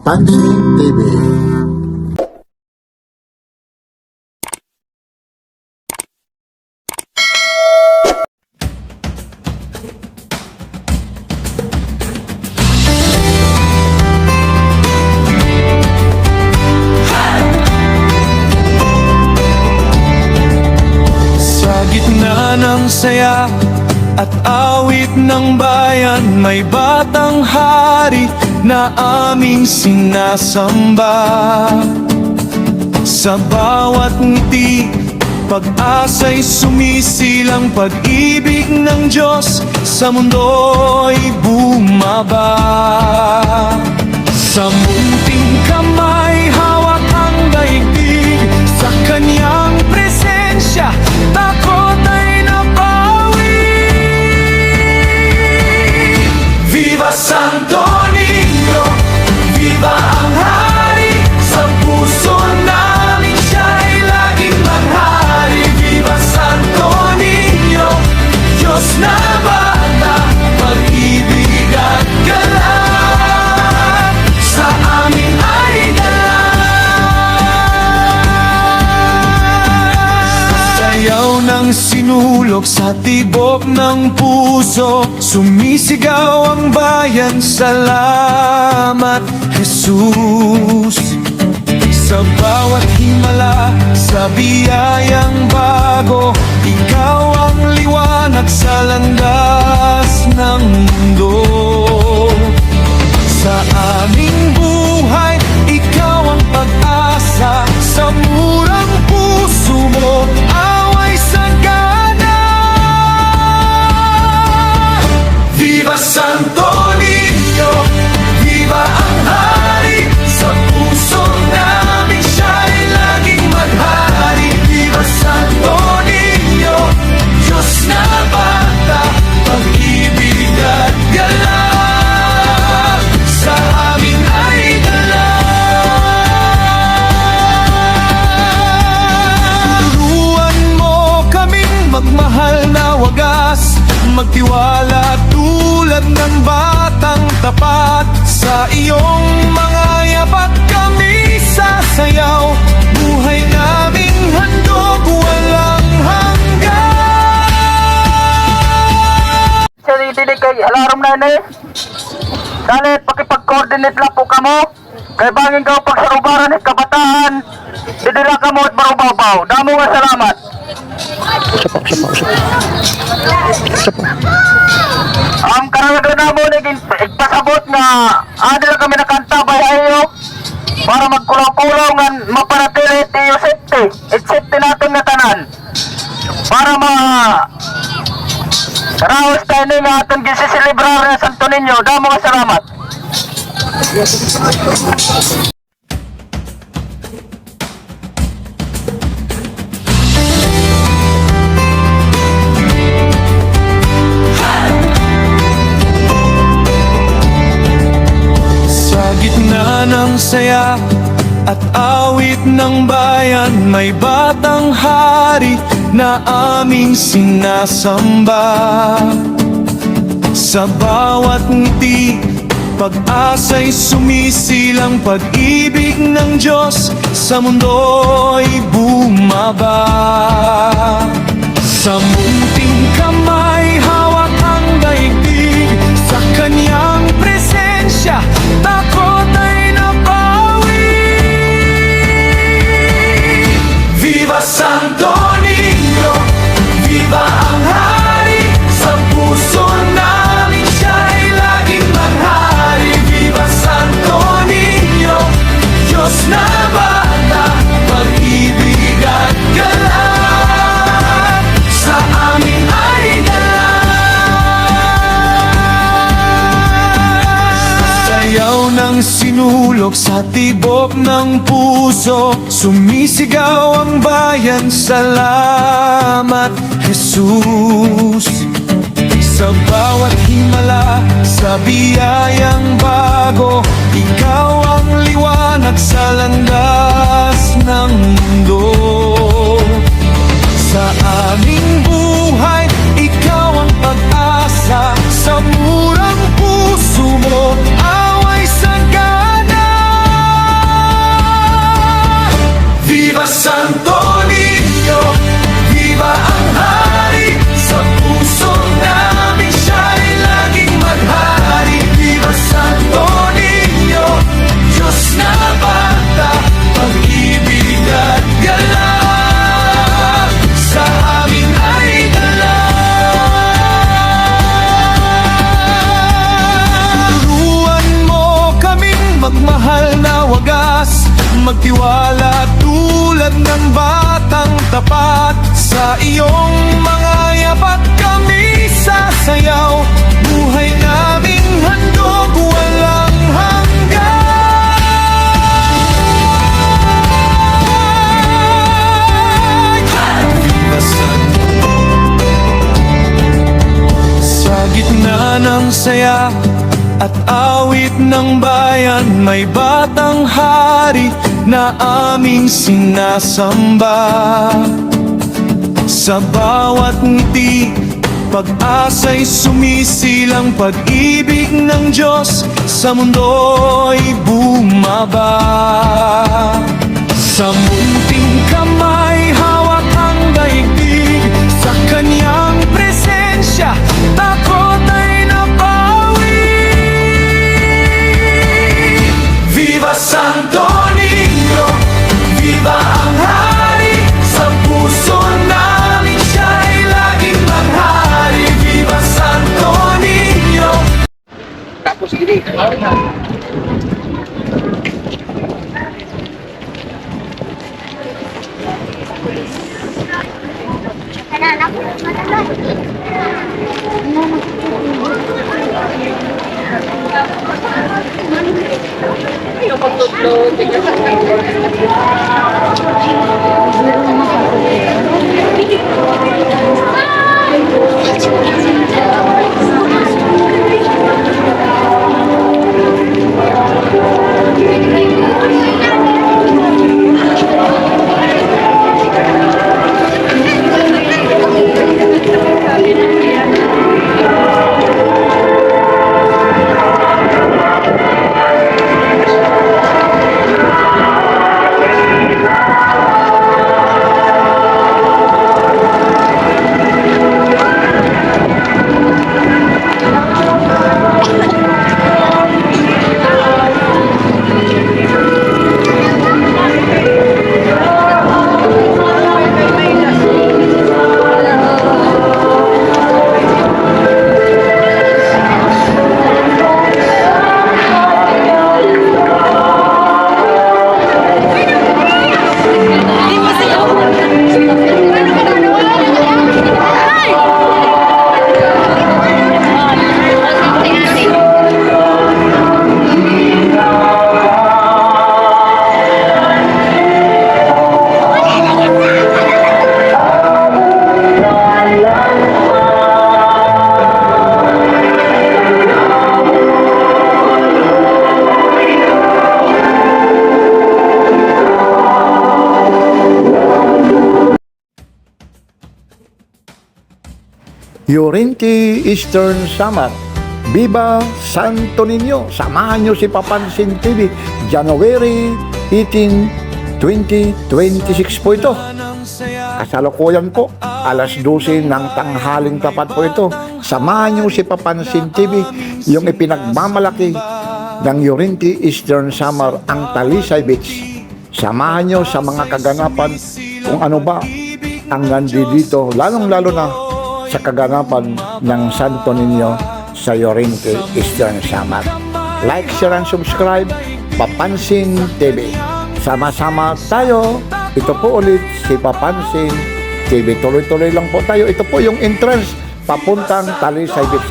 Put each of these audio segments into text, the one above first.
Kapansin TV. Sa gitna ng saya at awit ng bayan, may batang hari na aming sinasamba. Sa bawat ngiti, pag-asa'y sumisilang, pag-ibig ng Diyos sa mundo'y bumaba. Sa munting kamay, hawak ang daigdig, sa kanyang presensya, takot ay napawi. Viva Santo Niño, viva ang hari, sa puso namin siya'y laging maghari. Viva Santo Niño, Diyos na bata, pag-ibig at galak, sa amin ay dala. Sayaw ng sinulog sa tibok ng puso, sumisigaw ang bayan, salamat Jesus. Sa bawat himala, sa biyayang bago, ikaw ang liwanag sa landas ng mundo. Sa aming buhay, ikaw ang pag-asa, sa murang puso mo, away sagana. Viva Santo Niño, viva ang hari, sa puso namin siya'y laging maghari. Viva Santo Niño, Diyos na bata, pag-ibig at galak, sa amin ay dala. Turuan mo kaming magmahal na wagas, magtiwala tulad ng batang tapat. Sa iyong mga yapak kami sasayaw, buhay naming handog, walang hanggan. Dinig kay alarm na ni. Dalit pakipag-coordinate lang po kamo. Kay bangin ka pagsarubaran ni kabataan. Didila ka mo at barubaw-baw. Damo nga salamat. Ang karanagan na mo igpasabot nga adil kami nakantabay ayo para magkulaw-kulaw nga mapanatili tiyo safety. Safety natin nga tanan. Para raos tayo nga atong gisisilibrar na Santo Niño. Damo nga salamat. Sa gitna ng saya at awit ng bayan, may batang hari na aming sinasamba. Sa bawat ngiti, pag-asa'y sumisilang, pag-ibig ng Diyos sa mundo'y bumaba. Sa munting kamay, hawak ang daigdig, sa kanyang presensya, takot ay napawi. Viva Santo Niño, viva ang hari, sa puso namin siya'y laging maghari. Viva Santo Niño, Diyos na bata, pag-ibig at galak, sa amin ay dala. Sayaw ng sinulog sa tibok ng puso, sumisigaw ang bayan, salamat Jesus. Sa bawat himala, sa biyayang bago, ikaw ang liwanag sa landas ng mundo. Sa aming buhay, ikaw ang pag-asa, sa murang puso mo, away sagana. magtiwala tulad ng batang tapat. Sa iyong mga yapak kami sasayaw, buhay naming handog walang hanggan. Viva Santo. Sa gitna ng saya at awit ng bayan, may batang hari na aming sinasamba. Sa bawat ngiti, pag-asa'y sumisilang, pag-ibig ng Diyos sa mundo'y bumaba. Sa munting kamay, hawak ang daigdig, sa kanyang presensya, takot ay nabawi. Viva Santo Niño, viva ang hari, sa puso namin siya'y laging maghari. Viva Santo Niño. Tapos gini. Yorinti Eastern Samar. Viva Santo Niño. Samahan nyo si Papansin TV. January 18, 2026 po ito. Kasalukuyan po, alas 12 ng tanghaling tapat po ito. Samahan nyo si Papansin TV, yung ipinagmamalaki ng Yorinti Eastern Samar, ang Talisay Beach. Samahan nyo sa mga kaganapan kung ano ba ang nandito, lalong-lalo na sa kaganapan ng Santo Niño sa Yorinti Eastern Samar. Like, share, and subscribe, Papansin TV. Sama-sama tayo. Ito po ulit si Papansin TV. Tuloy-tuloy lang po tayo. Ito po yung entrance papuntang Talisay Beach.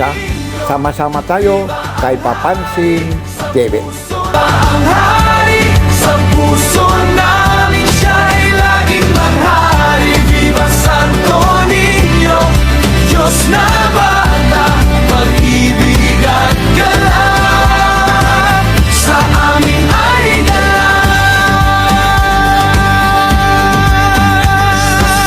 Sama-sama tayo kay Papansin TV. Ang hari, sa puso namin siya'y laging maghari. Viva Santo Niño, Diyos na bata, pag-ibig at galak sa amin ay dala.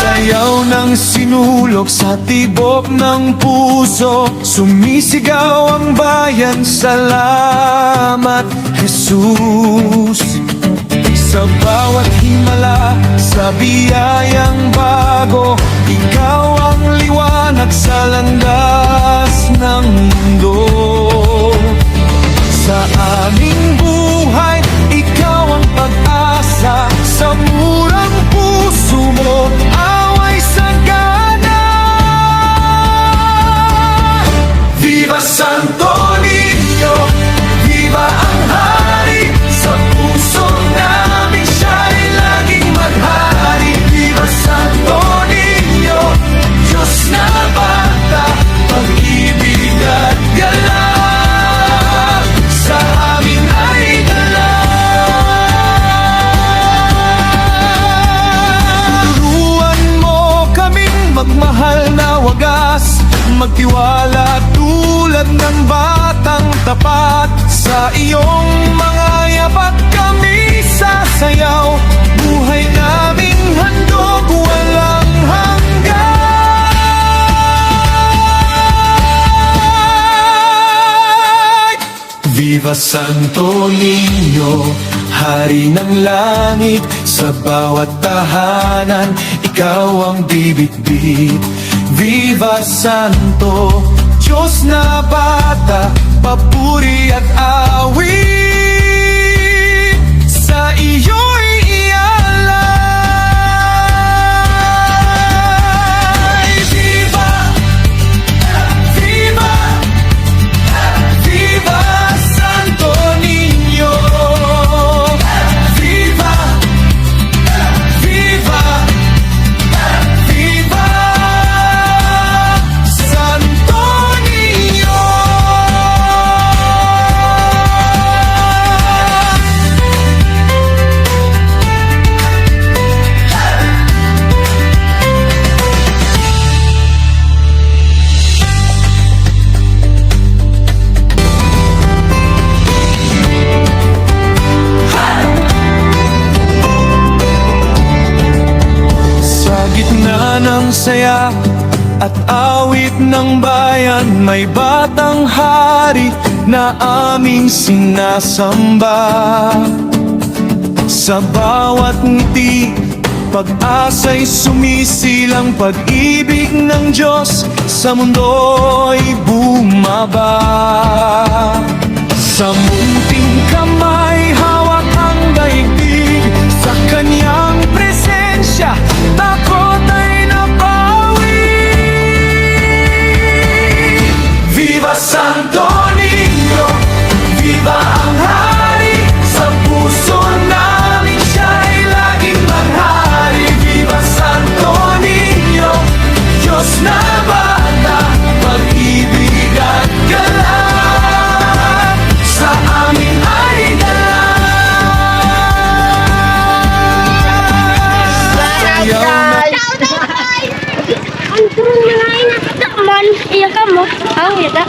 Sayaw ng sinulog sa tibok ng puso, sumisigaw ang bayan, salamat Jesus. Sa bawat himala, sa biyayang bago, ikaw ang liwanag sa landas ng mundo. Sa aming buhay, ikaw ang pag-asa, sa murang puso mo, away sagana. Viva Santo Niño, viva ang hari, sa puso namin siya. ng batang tapat. Sa iyong mga yapak kami sasayaw. Buhay naming handog, walang hanggan. Viva Santo Niño, Hari ng langit, sa bawat tahanan, ikaw ang bibit-bit. Viva Santo, Diyos na bata, papuri at awit sa iyo'y ialay. Viva, Viva, Viva Santo Niño. Viva, Viva, Viva Santo Niño. Sa gitna ng saya at awit ng bayan, may batang hari na aming sinasamba. Sa bawat ngiti, pag-asa'y sumisilang, pag-ibig ng Diyos sa mundo'y bumaba. Sa munting kamay, hawak ang daigdig, sa kanyang presensya, takot ay nabawi. Viva Santo Niño, viva ang hari, sa puso namin siya'y laging maghari. Viva Santo Niño, Diyos na bata, pag-ibig at galak, sa amin ay dala. Sayaw na Ang turun na nga yun. Takman. Iya ka mo. Ang ita.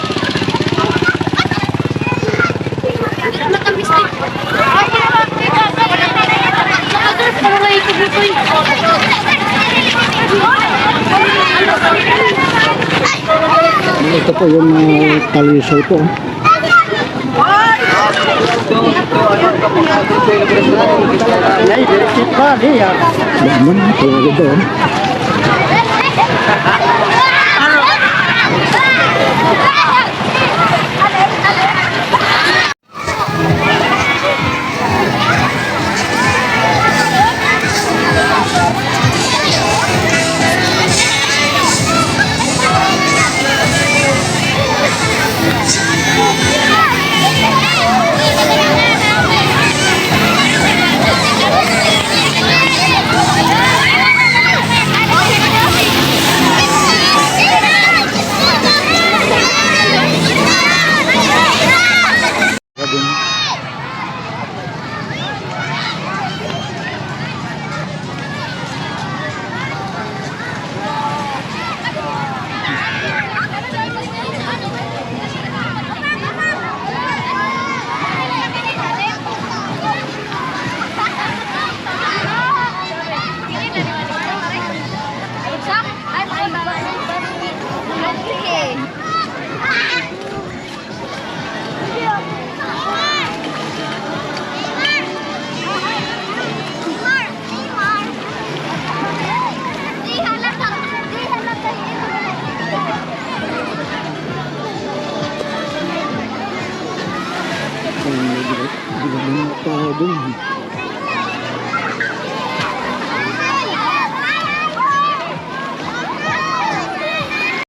Matamis na. Ito po yung taliso ito. Naman, talaga doon.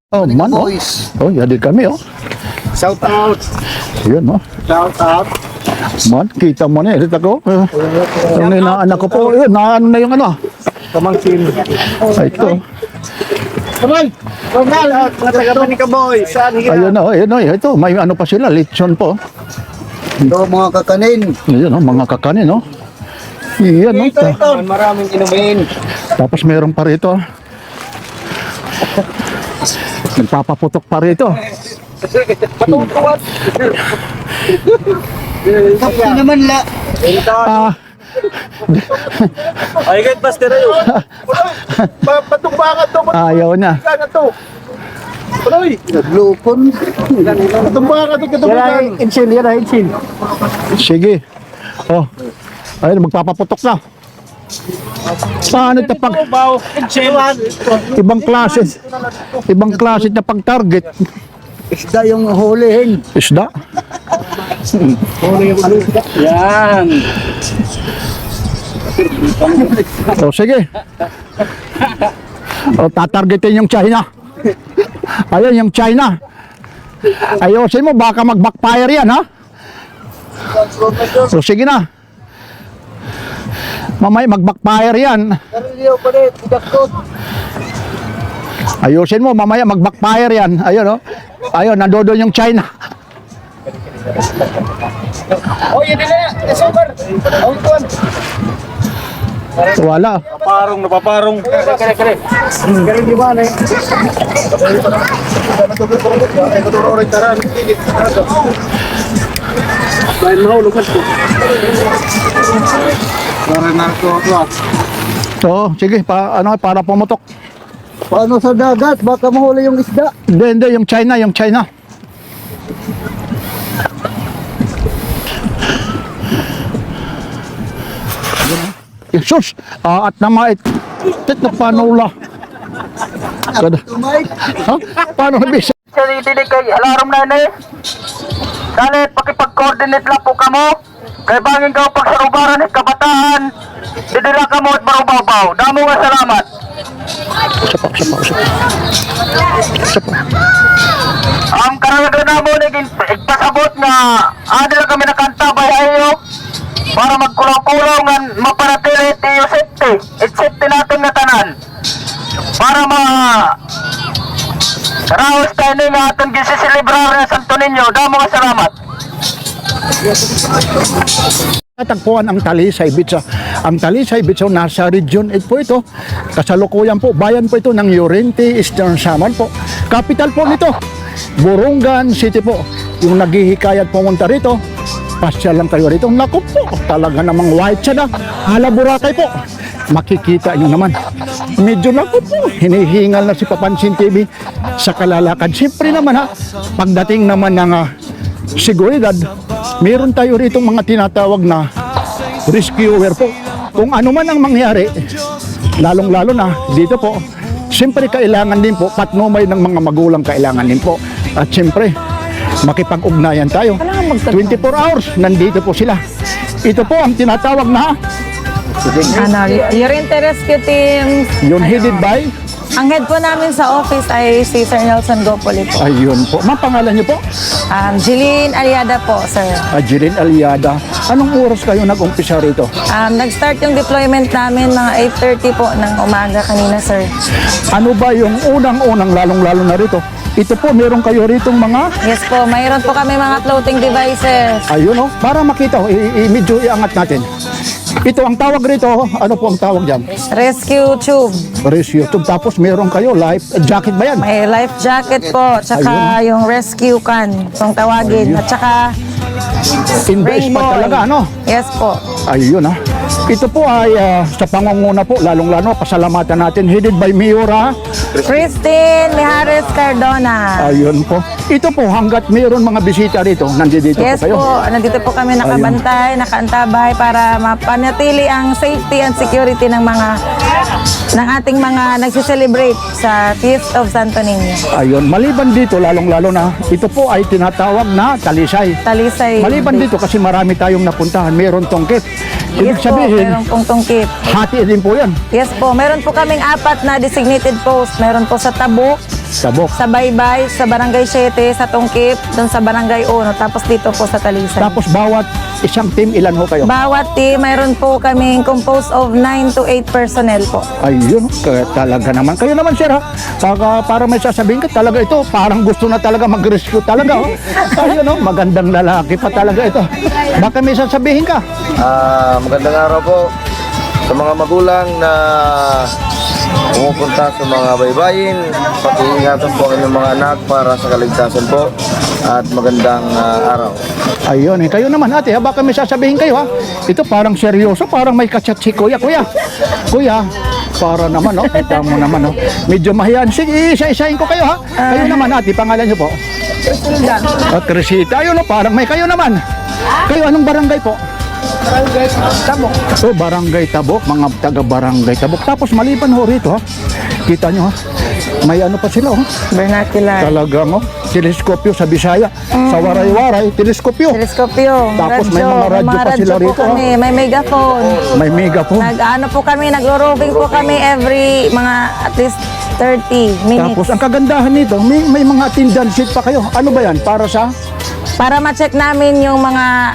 Oh, man, oh. Oh, yadi kami, oh. Shout out! Yun, oh. Shout out! Man, kita mo na, edit ako. Yung inaanak ko po, yun, naano na yung ano. Pamangkin. Ay, ito. Kamay! Kamay! Natagapan ni Kaboy! Saan hiya? Ayun, oh, ayun, oh, ito. May ano pa sila, lechon po. Ito mga kakanin. Ayun, oh, mga kakanin, oh. Iyan, oh. Ito. Maraming inumin. Tapos meron pa rito. Nagpapaputok pa rito. Patungtuan. Kapsi naman la. Ah, Ay, kahit Pastor ayo. Patungbangan to. ayaw na. Patungbangan to. Paloy. Naglupon. Patungbangan to. Patungbangan. Insil, yan ay insil. Sige. Oh. Ayun, magpapaputok na. Paano ito pag Insil. ibang klase? Ibang klase na pag-target. Isda yung hulihin. Isda. Yan. O sige. O tatargetin yung China. Ayun yung China. Ayusin mo baka mag-backfire yan ha. So sige na. Mamaya mag-backfire yan. Kariliyo pa rin. Idakot. Ayusin mo mamaya mag-backfire yan. Ayun o. Ayun nandoon yung China. Oh, yan nila. Super. Oh, tuwan. Wala. Napaparong. Kare. Kare di ba na? Bayan mahulog ka to. Para narko to. So sige para pumutok. Paano sa dagat? Baka mahuli yung isda. Hindi yung China. Sus! At namait. Tit na panula. Kada. Tumay. Ha? Paano nabisa? Kasi dinig kay alarm na ni. Dalit pakipag-coordinate lang po kamo. Kay bangin ka pag sa ubaran ni kabataan. Didila kamo at barubaw-baw. Damo nga salamat. Sapa. Ang karanagan na mo naging igpasabot nga adil kami nakantabay ayo para magkulaw-kulaw nga mapanatili tiyo safety. It's safety natin nga tanan. Para raos tayo nga atong gisisilibrar ng Santo Niño. Damo nga salamat. Tagpuan ang Talisay Beach. Ang Talisay Beach nasa Region 8 po ito. Kasalukuyan po, bayan po ito ng Llorente, Eastern Samar po. Capital po nito, Borongan City po. Yung naghihikayat pumunta rito, pasyal lang kayo rito. Naku po, talaga namang white siya na. Hala Boracay po. Makikita nyo naman. Medyo naku po, hinihingal na si Papansin TV sa kalalakad. Siyempre naman ha, pagdating naman ng seguridad, meron tayo rito mga tinatawag na rescuer po. Kung ano man ang mangyari, lalong-lalo na dito po, siyempre kailangan din po, patnumay ng mga magulang kailangan din po. At siyempre, makipag-ugnayan tayo. 24 hours, nandito po sila. Ito po ang tinatawag na Llorente Rescue Team. yun headed by, Ang head po namin sa office ay si Sir Nelson Gopoli po. ayun po. Ma'am, pangalan niyo po? Jeline Aliada po, sir. Jiren Aliada. Anong oras kayo nag-umpisa rito? Nag-start yung deployment namin mga 8:30 po ng umaga kanina, sir. Ano ba yung unang-unang lalong-lalo na rito? Ito po, meron kayo ritong mga, Yes po, mayroon po kami mga floating devices. ayun o, para makita, medyo iangat natin. Ito ang tawag rito, ano po ang tawag dyan? Rescue tube. Rescue tube. Tapos meron kayo life jacket ba yan? May life jacket po, tsaka yung rescue can, kung tawagin. At tsaka Invest pa rainbow. talaga, ano? Yes po. Ayun ha. Ito po ay sa pangunguna po, lalong-lalo, pasalamatan natin. Headed by Miura. Christine Mijares Cardona. Ayun po. Ito po, hanggat mayroon mga bisita rito, nandito Yes po kayo. po, nandito po kami nakabantay, nakaantabay para mapanatili ang safety and security ng ating mga nagsiselebrate sa Feast of Santo Niño. Ayun, maliban dito, lalong-lalo na, ito po ay tinatawag na Talisay. Talisay. Maliban dito kasi marami tayong napuntahan, mayroon tongkit. Ibig Yes po, sabihin, meron pong tungkit. hati din po yan. Yes po, meron po kaming 4 na designated post. Meron po sa Tabuk, Sabok. sa Baybay, sa Barangay 7, sa Tungkip, doon sa Barangay 1, tapos dito po sa Talisay. Tapos bawat isang team, ilan ho kayo? Bawat team, mayroon po kaming composed of 9 to 8 personnel po. Ayun, kaya talaga naman. Kayo naman, sir, ha? Para may sasabihin ka, talaga ito, parang gusto na talaga mag-rescue talaga, oh. Ayun, oh, magandang lalaki pa talaga ito. Baka may sasabihin ka. Magandang araw po sa mga magulang na pumupunta sa mga baybayin. Pag-iingatan po ang inyong mga anak para sa kaligtasan po at magandang araw. Ayun, kayo naman ate, ha? Baka may sasabihin kayo ha. Ito parang seryoso, parang may kachat si kuya. Kuya, para naman kita mo naman medyo mahiyan. Sige, isa-isahin ko kayo ha. Kayo naman ate, pangalan niyo po? Crisita, ayun parang may kayo naman. Kayo anong barangay po? Barangay Tabok. So, Barangay Tabok, mga taga Barangay Tabok. Tapos maliban ho rito ha. Kita nyo ha. May ano pa sila Vernacular. Talagang teleskopyo sa Bisaya. Sa Waray-Waray, teleskopyo. Teleskopyo, Tapos may mga radyo pa sila po rito. kami, may megaphone. May megaphone. Nag-ano po kami, nagro-roving po kami every mga at least 30 minutes. Tapos ang kagandahan nito, may mga attendance sheet pa kayo. Ano ba yan? Para sa? Para ma-check namin yung mga,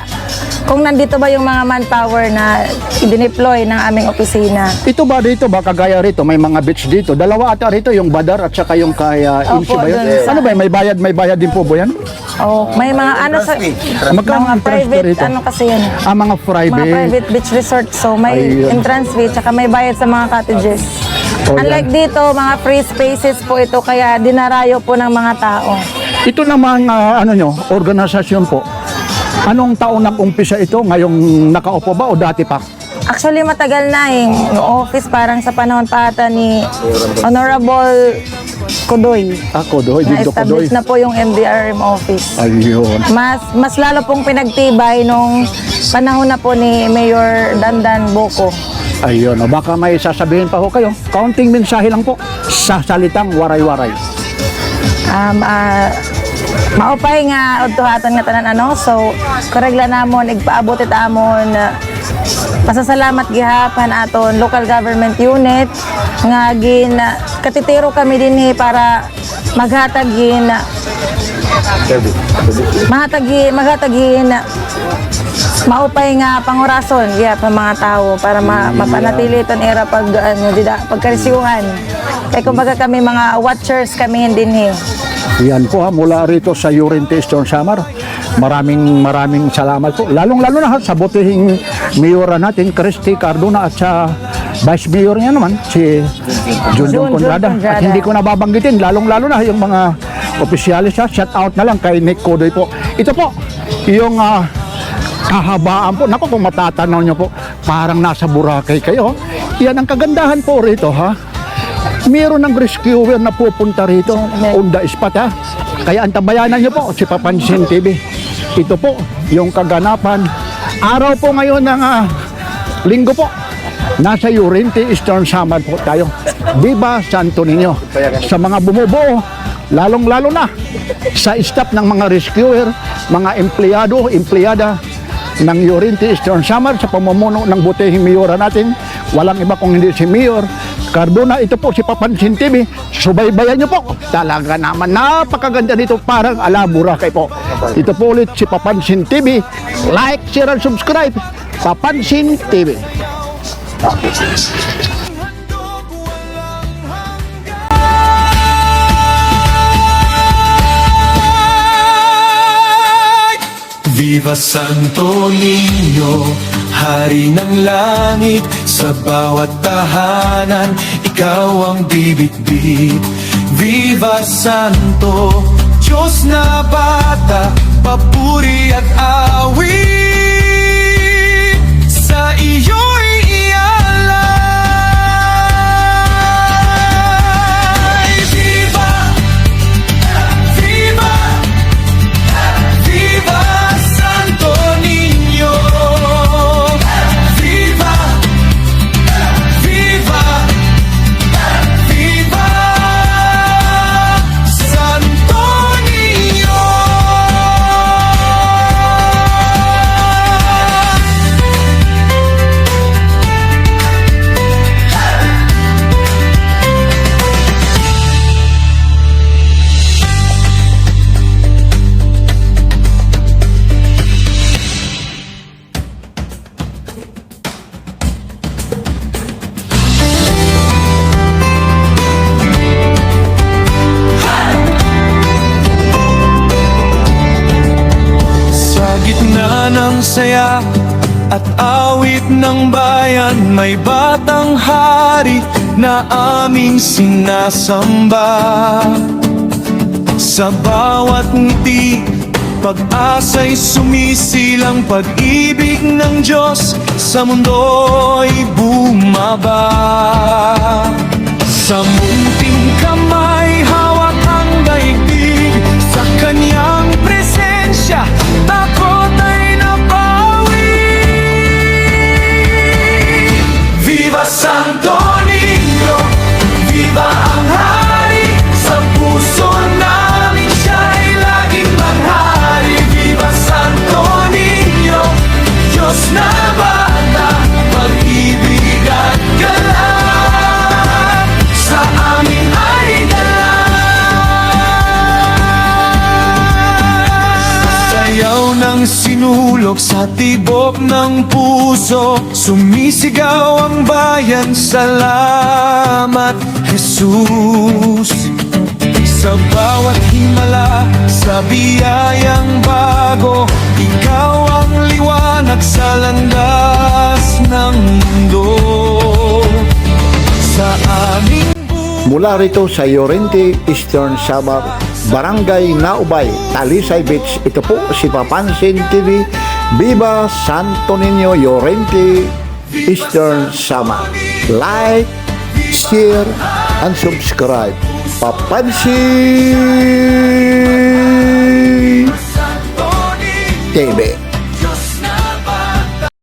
kung nandito ba yung mga manpower na i-deploy ng aming opisina. Ito ba dito, baka gaya rito, may mga beach dito. Dalawa ata rito, yung Badar at saka yung kaya Insi ba yun? dun sa- Ano ba yan? May bayad din po ba yan? Oh, may mga ano sa Magkano mga ang transfer private rito? ano kasi yan. Mga private. Mga private beach resort. So may Ayun. entrance fee tsaka may bayad sa mga cottages. Oh, Unlike dito, mga free spaces po ito kaya dinarayo po ng mga tao. Ito namang organisasyon po. Anong taon nag-umpisa ito? Ngayong nakaupo ba o dati pa? Actually matagal na yung office parang sa panahon pa ata ni Honorable Kudoy. Ako doy, dito ko doy. Na-establish na po yung MDRM office. Ayun. Mas lalo pong pinagtibay nung panahon na po ni Mayor Dandan Boco. Ayun, baka may sasabihin pa ho kayo. Kaunting mensahe lang po sa salitang waray-waray. Maupay nga udtuhatan nga tanan so korregla namon igpaabot it amon pasasalamat gihapan aton local government unit nga katitiro kami dinhi para maghatagin maupay nga pangurason pa mga tao para mapanatili iton era pagkarisiuhan kay kumbaga kami mga watchers kami dinhi. Yan po mula rito sa Urinty Eastern Samar. Maraming salamat po. Lalong-lalo na sa butihing mayora natin, Christy Cardona at sa Vice Mayor niya naman, si Junjun Conrada. At hindi ko nababanggitin, lalong-lalo na yung mga opisyalis. Shout out na lang kay Nick Kodoy po. Ito po, yung kahabaan po. Naku, kung matatanaw nyo po, parang nasa Boracay kayo. Yan ang kagandahan po rito meron ng rescuer na pupunta rito on the spot Kaya antabayanan nyo po si Papansin TV. Ito po yung kaganapan. Araw po ngayon ng linggo po. Nasa Urinty Eastern Samar po tayo. Viva Santo Niño. Sa mga bumubuo, lalong-lalo na sa staff ng mga rescuer, mga empleyado, empleyada ng Urinty Eastern Samar sa pamumuno ng butihing mayora natin. Walang iba kung hindi si Mayor Cardona. Ito po si Papansin TV. Subaybayan nyo po. Talaga naman napakaganda dito, parang ala Boracay po. Ito po ulit si Papansin TV. Like, share, and subscribe. Papansin TV. Viva Santo Niño, Hari ng langit, sa bawat tahanan, ikaw ang bibit-bit. Viva Santo, Diyos na bata, papuri at awit, sa iyo'y ialay. Viva, Viva, Viva Santo Niño. Viva, Viva, Viva Santo Niño. Sa gitna ng saya at awit ng bayan. May batang hari na aming sinasamba. Sa bawat ngiti, pag-asa'y sumisilang. Pag-ibig ng Diyos sa mundo'y bumaba. Sa munting kamay, hawak ang daigdig. Sa kanyang presensya, takot ay nabawi. Viva Santo Niño, viva ang hari. Sa puso namin siya'y laging maghari. Viva Santo Niño, Diyos na bata, pag-ibig at galak sa amin ay dala. Sayaw ng sinulog sa tibok ng puso, sumisigaw ang bayan, salamat Jesus. Sa bawat himala, sa biyayang bago, ikaw ang liwanag sa landas ng mundo. Sa aming Mula rito sa Llorente, Eastern Samar, Barangay Naubay, Talisay Beach, ito po si Papansin TV. Viva Santo Niño, Llorente, Eastern Samar. Like, share, and subscribe. Papansin TV.